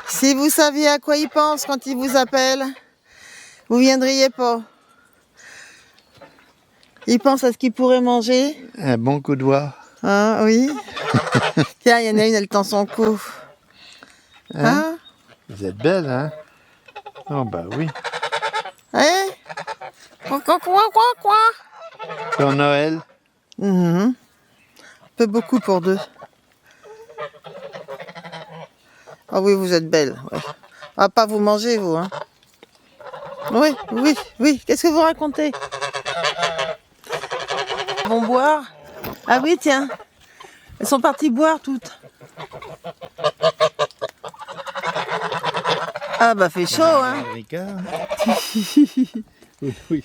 Si vous saviez à quoi il pense quand il vous appelle, vous viendriez pas. Il pense à ce qu'il pourrait manger. Un bon coup de doigt. Ah oui. Tiens, il y en a une, elle tend son cou. Hein? Vous êtes belle, hein? Oh bah oui. Hein? Quoi? Pour Noël. Un peu beaucoup pour deux. Ah oui, vous êtes belle. Ouais. On va pas vous manger, vous. Hein. Oui. Qu'est-ce que vous racontez? Elles vont boire? Ah oui, tiens. Elles sont parties boire toutes. Ah bah fait chaud, hein. Oui.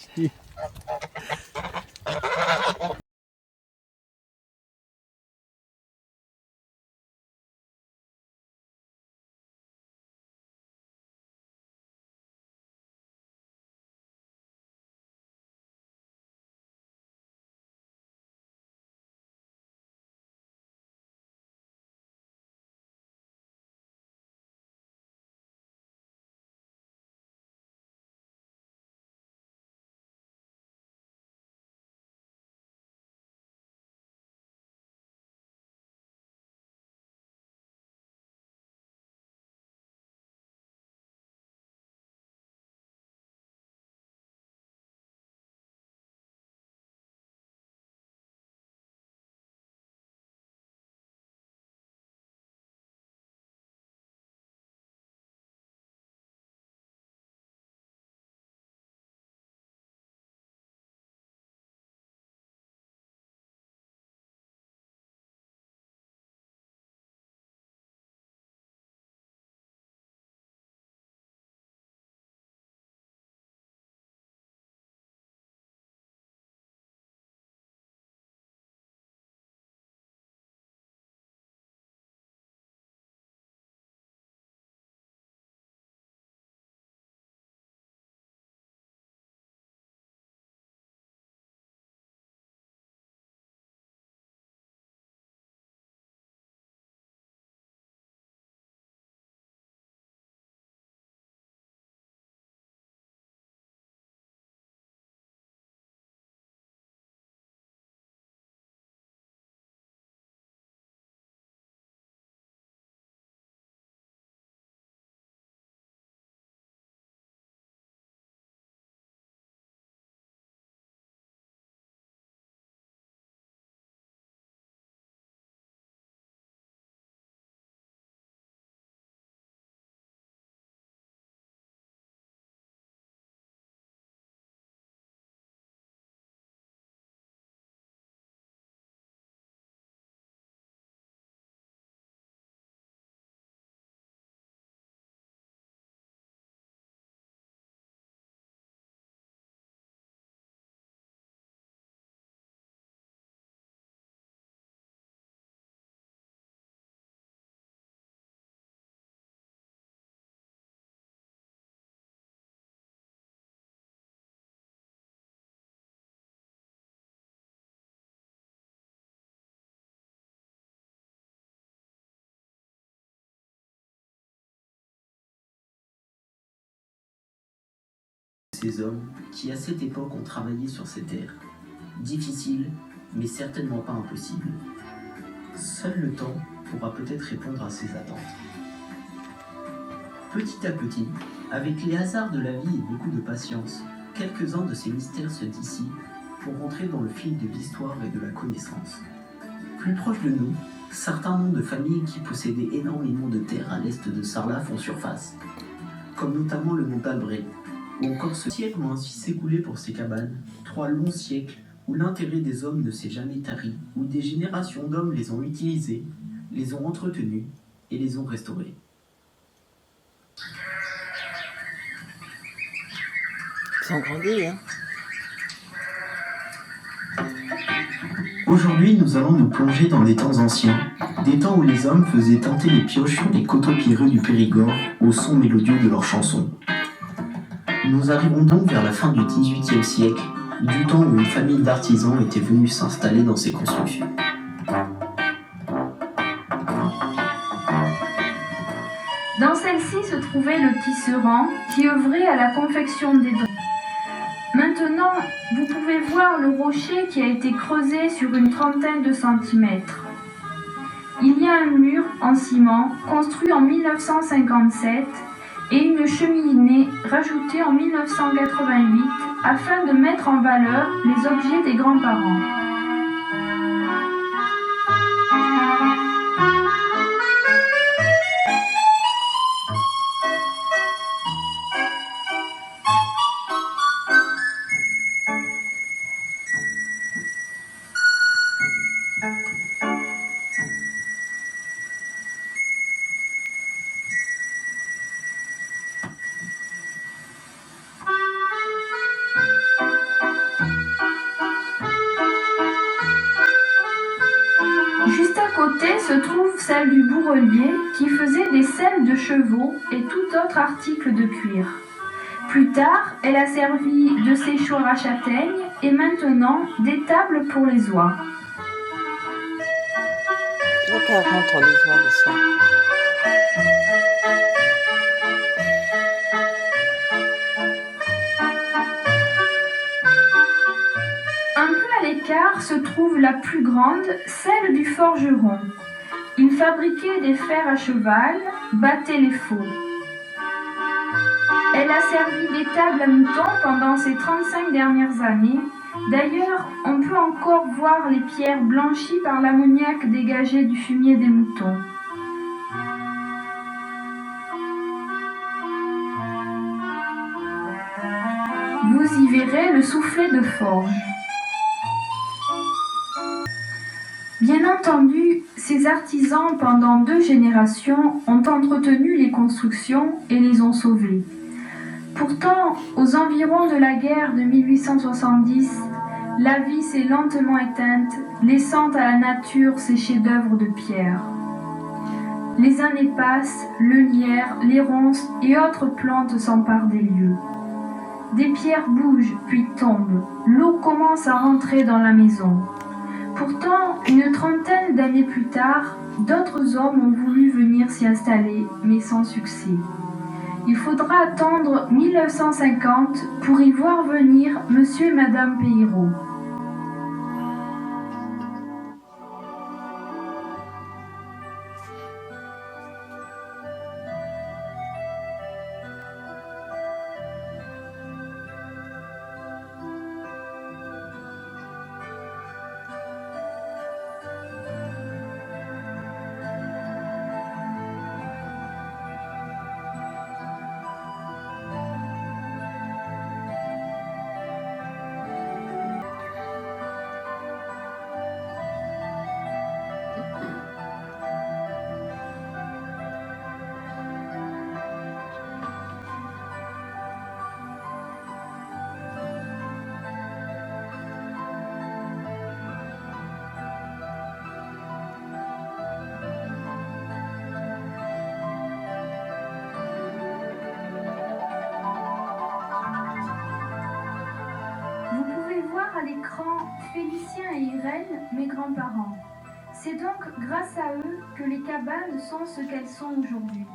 Ces hommes qui à cette époque ont travaillé sur ces terres. Difficile, mais certainement pas impossible. Seul le temps pourra peut-être répondre à ces attentes. Petit à petit, avec les hasards de la vie et beaucoup de patience, quelques-uns de ces mystères se dissipent pour rentrer dans le fil de l'histoire et de la connaissance. Plus proche de nous, certains noms de familles qui possédaient énormément de terres à l'est de Sarlat font surface, comme notamment le nom d'Albret, ou encore ce siècle ont ainsi s'écoulé pour ces cabanes, 3 longs siècles où l'intérêt des hommes ne s'est jamais tari, où des générations d'hommes les ont utilisés, les ont entretenus et les ont restaurés. Ils sont grandis, hein. Aujourd'hui, nous allons nous plonger dans des temps anciens, des temps où les hommes faisaient teinter les pioches sur les coteaux pierreux du Périgord au son mélodieux de leurs chansons. Nous arrivons donc vers la fin du XVIIIe siècle, du temps où une famille d'artisans était venue s'installer dans ces constructions. celle-ci se trouvait le tisserand qui œuvrait à la confection des draps. Maintenant, vous pouvez voir le rocher qui a été creusé sur une trentaine de centimètres. Il y a un mur en ciment construit en 1957 et une cheminée rajoutée en 1988 afin de mettre en valeur les objets des grands-parents. Juste à côté se trouve celle du bourrelier qui faisait des selles de chevaux et tout autre article de cuir. Plus tard, elle a servi de séchoir à châtaigne et maintenant d'étable pour les oies. Donc elle rentre les oies le soir. Un peu à l'écart se trouve la plus grande, celle du forgeron. Il fabriquait des fers à cheval, battait les faux. Elle a servi d'étable à moutons pendant ces 35 dernières années. D'ailleurs, on peut encore voir les pierres blanchies par l'ammoniac dégagé du fumier des moutons. Vous y verrez le soufflet de forge. Bien entendu, ces artisans, pendant 2 générations, ont entretenu les constructions et les ont sauvées. Pourtant, aux environs de la guerre de 1870, la vie s'est lentement éteinte, laissant à la nature ses chefs-d'œuvre de pierre. Les années passent, le lierre, les ronces et autres plantes s'emparent des lieux. Des pierres bougent puis tombent, l'eau commence à rentrer dans la maison. Pourtant, une trentaine d'années plus tard, d'autres hommes ont voulu venir s'y installer, mais sans succès. Il faudra attendre 1950 pour y voir venir Monsieur et Madame Peirault. Vous pouvez voir à l'écran Félicien et Irène, mes grands-parents. C'est donc grâce à eux que les cabanes sont ce qu'elles sont aujourd'hui.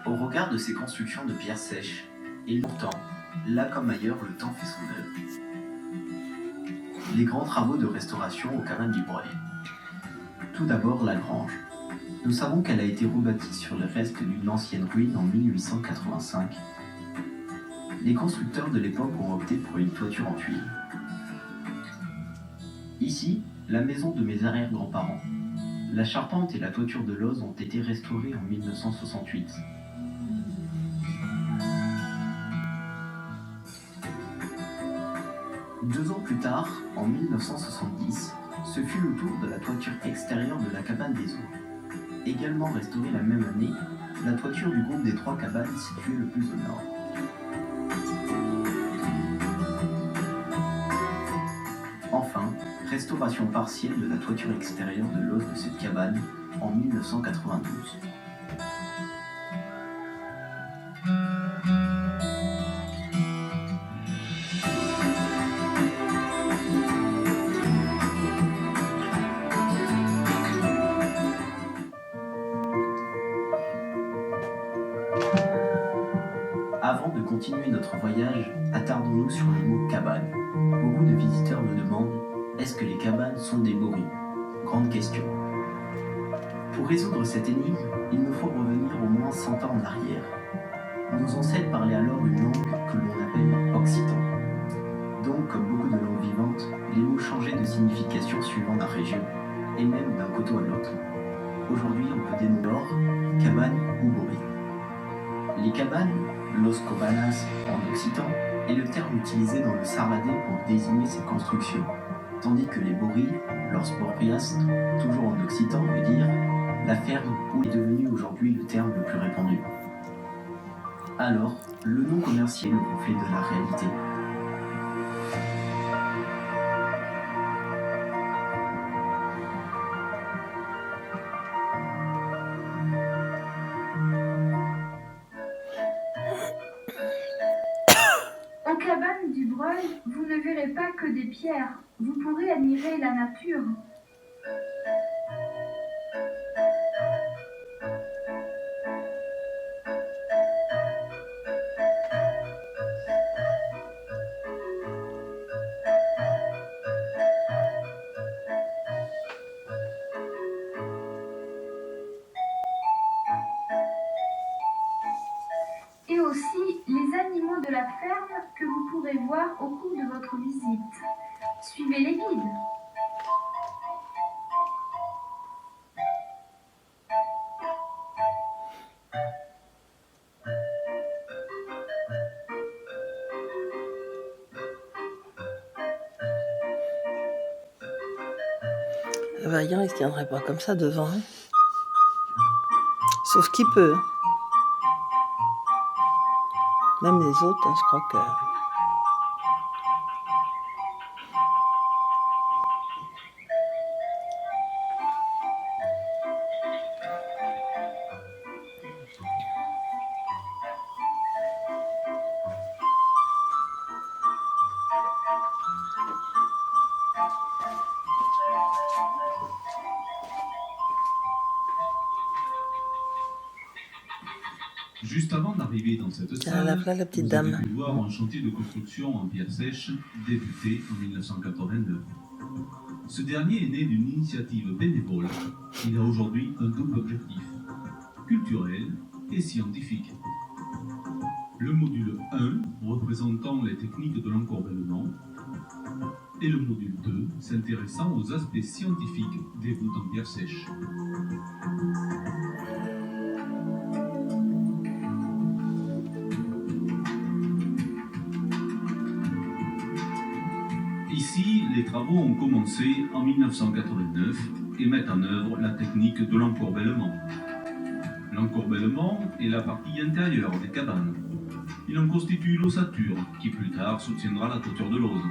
Au regard de ces constructions de pierres sèches, et pourtant, là comme ailleurs, le temps fait son œuvre. Les grands travaux de restauration aux cabanes du Breuil. Tout d'abord, la grange. Nous savons qu'elle a été rebâtie sur les restes d'une ancienne ruine en 1885. Les constructeurs de l'époque ont opté pour une toiture en tuiles. Ici, la maison de mes arrière-grands-parents. La charpente et la toiture de l'Oz ont été restaurées en 1968. Deux ans plus tard, en 1970, ce fut le tour de la toiture extérieure de la cabane des Eaux. Également restaurée la même année, la toiture du groupe des 3 cabanes située le plus au nord. Enfin, restauration partielle de la toiture extérieure de l'os de cette cabane en 1992. Avant de continuer notre voyage, attardons-nous sur le mot cabane. Beaucoup de visiteurs me demandent, est-ce que les cabanes sont des moris? Grande question. Pour résoudre cette énigme, il nous faut revenir au moins 100 ans en arrière. Nos ancêtres parlaient alors une langue que l'on appelle occitan. Donc, comme beaucoup de langues vivantes, les mots changeaient de signification suivant la région, et même d'un coteau à l'autre. Aujourd'hui, on peut dénommer or, cabane ou bourri. Les cabanes, los cobanas en occitan, est le terme utilisé dans le sarladais pour désigner ces constructions, tandis que les bourris, los borrias, toujours en occitan, veut dire la ferme où est devenu aujourd'hui le terme le plus répandu. Alors, le nom commercial est le reflet de la réalité. Aux cabanes du Breuil, vous ne verrez pas que des pierres, vous pourrez admirer la nature. Et aussi les animaux de la ferme que vous pourrez voir au cours de votre visite. Suivez les guides. Vaillant, il ne se tiendrait pas comme ça devant. Hein. Sauf qu'il peut. Même les autres, hein, je crois que... Juste avant d'arriver dans cette Tiens, salle, la petite vous dame. avez pu voir un chantier de construction en pierre sèche débuté en 1989. Ce dernier est né d'une initiative bénévole. Il a aujourd'hui un double objectif, culturel et scientifique. Le module 1, représentant les techniques de l'encorbellement, et le module 2, s'intéressant aux aspects scientifiques des voûtes en pierre sèche. Ici, les travaux ont commencé en 1989 et mettent en œuvre la technique de l'encorbellement. L'encorbellement est la partie intérieure des cabanes. Il en constitue l'ossature qui plus tard soutiendra la toiture de l'ose.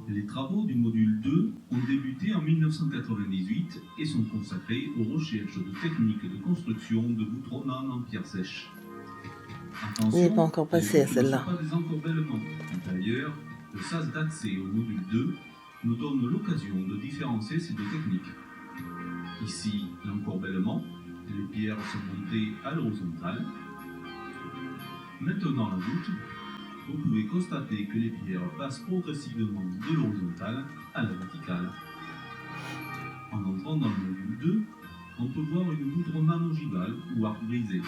Les travaux du module 2 ont débuté en 1998 et sont consacrés aux recherches de techniques de construction de voûtes romanes en pierre sèche. Attention, Il n'est pas encore passé à celle-là. Ce ne sont pas des encorbellements. D'ailleurs, le sas d'accès au module 2 nous donne l'occasion de différencier ces deux techniques. Ici, l'encorbellement, les pierres sont montées à l'horizontale. Maintenant, la voûte, vous pouvez constater que les pierres passent progressivement de l'horizontale à la verticale. En entrant dans le module 2, on peut voir une voûte romane ogivale ou arc brisé,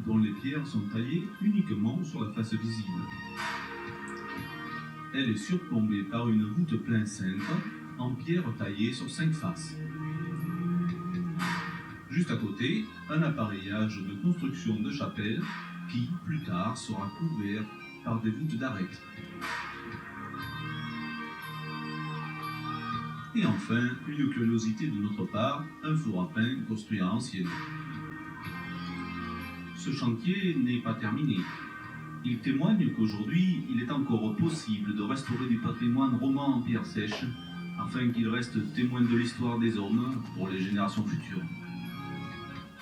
dont les pierres sont taillées uniquement sur la face visible. Elle est surplombée par une voûte plein cintre en pierre taillée sur 5 faces. Juste à côté, un appareillage de construction de chapelle qui, plus tard, sera couvert par des voûtes d'arêtes. Et enfin, une curiosité de notre part, un four à pain construit à l'ancienne. Ce chantier n'est pas terminé. Il témoigne qu'aujourd'hui, il est encore possible de restaurer du patrimoine roman en pierre sèche, afin qu'il reste témoin de l'histoire des hommes pour les générations futures.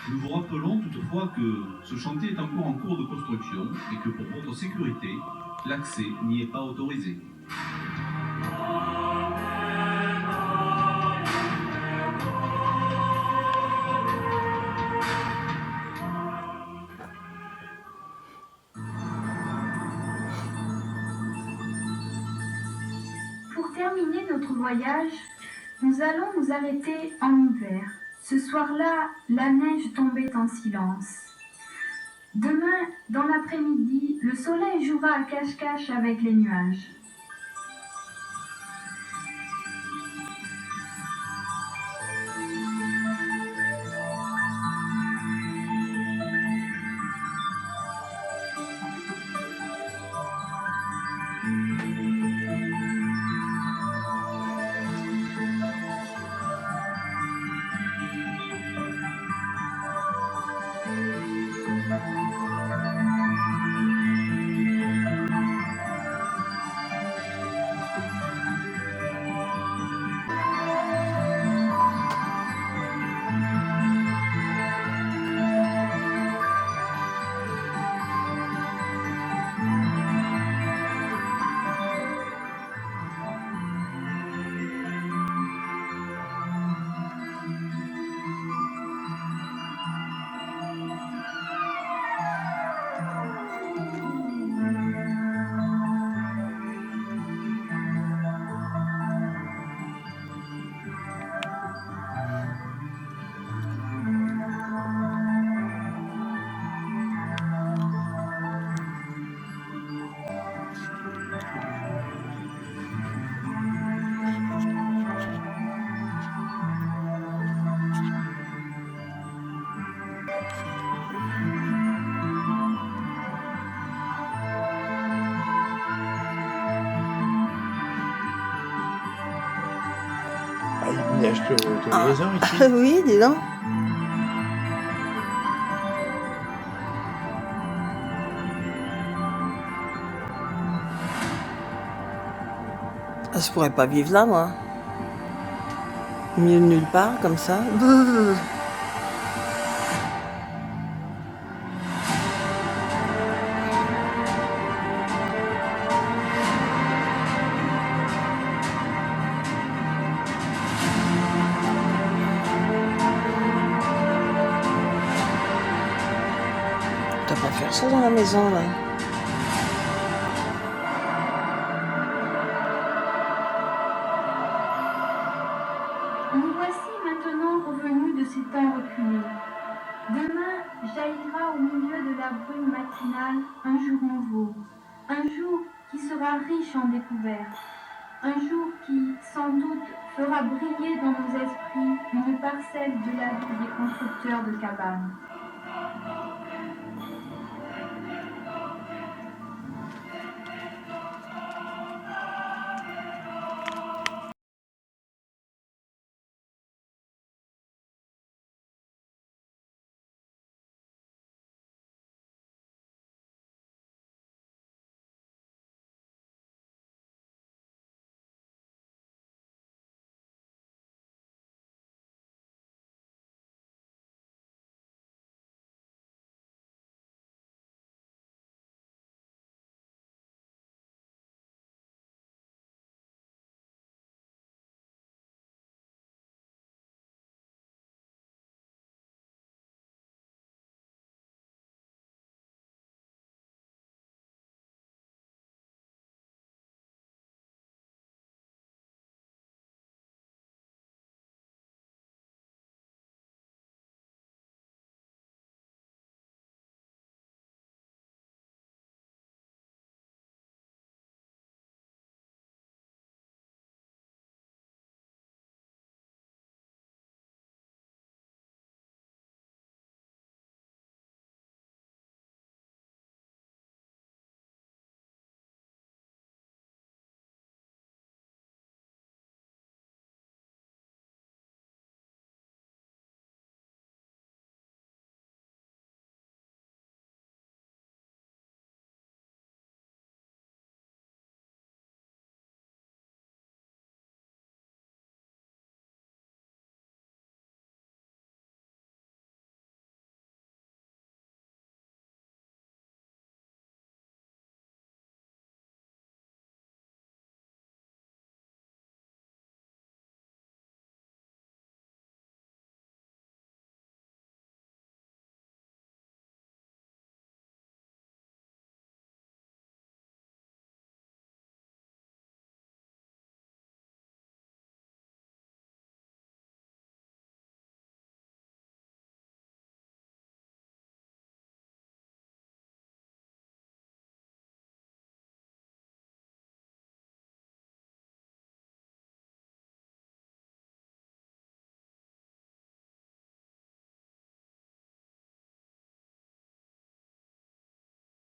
Nous vous rappelons toutefois que ce chantier est encore en cours de construction et que pour votre sécurité, l'accès n'y est pas autorisé. Pour terminer notre voyage, nous allons nous arrêter en hiver. Ce soir-là, la neige tombait en silence. Demain, dans l'après-midi, le soleil jouera à cache-cache avec les nuages. Ah, il neige tous les ans ici. Oui, dis donc. Ah, je pourrais pas vivre là, moi. Au milieu de nulle part, comme ça. Tu dois pas faire ça dans la maison, là. Nous voici maintenant revenus de ces temps reculés. Demain jaillira au milieu de la brume matinale un jour nouveau, un jour qui sera riche en découvertes, un jour qui, sans doute, fera briller dans nos esprits une parcelle de la vie des constructeurs de cabanes.